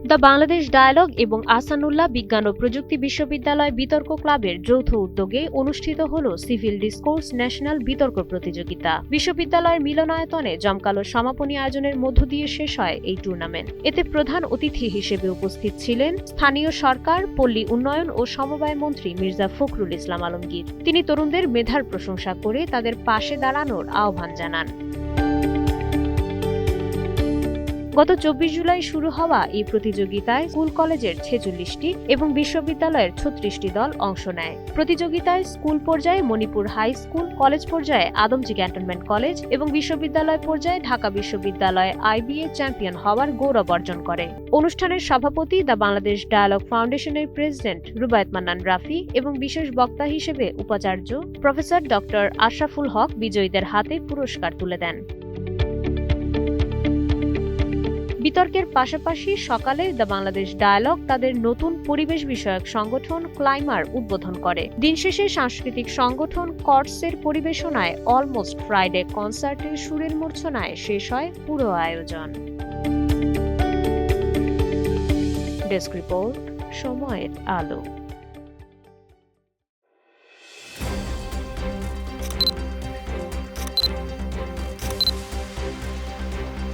The Bangladesh dialogue এবং আহসানুল্লাহ বিজ্ঞান ও প্রযুক্তি বিশ্ববিদ্যালয় বিতর্ক ক্লাবের যৌথ উদ্যোগে অনুষ্ঠিত হল সিভিল ডিসকোর্স ন্যাশনাল বিতর্ক প্রতিযোগিতা। বিশ্ববিদ্যালয়ের মিলনায়তনে জমকালো সমাপনী আয়োজনের মধ্য দিয়ে শেষ হয় এই টুর্নামেন্ট। এতে প্রধান অতিথি হিসেবে উপস্থিত ছিলেন স্থানীয় সরকার, পল্লী উন্নয়ন ও সমবায় মন্ত্রী মির্জা ফখরুল ইসলাম আলমগীর। তিনি তরুণদের মেধার প্রশংসা করে তাদের পাশে দাঁড়ানোর আহ্বান জানান। গত 24 জুলাই শুরু হওয়া এই প্রতিযোগিতায় স্কুল কলেজের 46টি এবং বিশ্ববিদ্যালয়ের 36টি দল অংশ নেয়। প্রতিযোগিতায় স্কুল পর্যায়ে মণিপুর হাই স্কুল, কলেজ পর্যায়ে আদমজী ক্যান্টনমেন্ট কলেজ এবং বিশ্ববিদ্যালয় পর্যায়ে ঢাকা বিশ্ববিদ্যালয় IBA চ্যাম্পিয়ন হওয়ার গৌরব অর্জন করে। অনুষ্ঠানের সভাপতি দ্য বাংলাদেশ ডায়ালগ ফাউন্ডেশনের প্রেসিডেন্ট রুবায়েত মান্নান রাফি এবং বিশেষ বক্তা হিসেবে উপাচার্য প্রফেসর ডক্টর আশরাফুল হক বিজয়ীদের হাতে পুরস্কার তুলে দেন। বিতর্কের পাশাপাশি সকালে দ্য বাংলাদেশ ডায়ালগ তাদের নতুন পরিবেশ বিষয়ক সংগঠন ক্লাইমার উদ্বোধন করে। দিন শেষে সাংস্কৃতিক সংগঠন কর্টসের পরিবেশনায় অলমোস্ট ফ্রাইডে কনসার্টের সুরের মূর্ছনায় শেষ হয় পুরো আয়োজন। ডেস্ক রিপোর্ট, সময়ের আলো।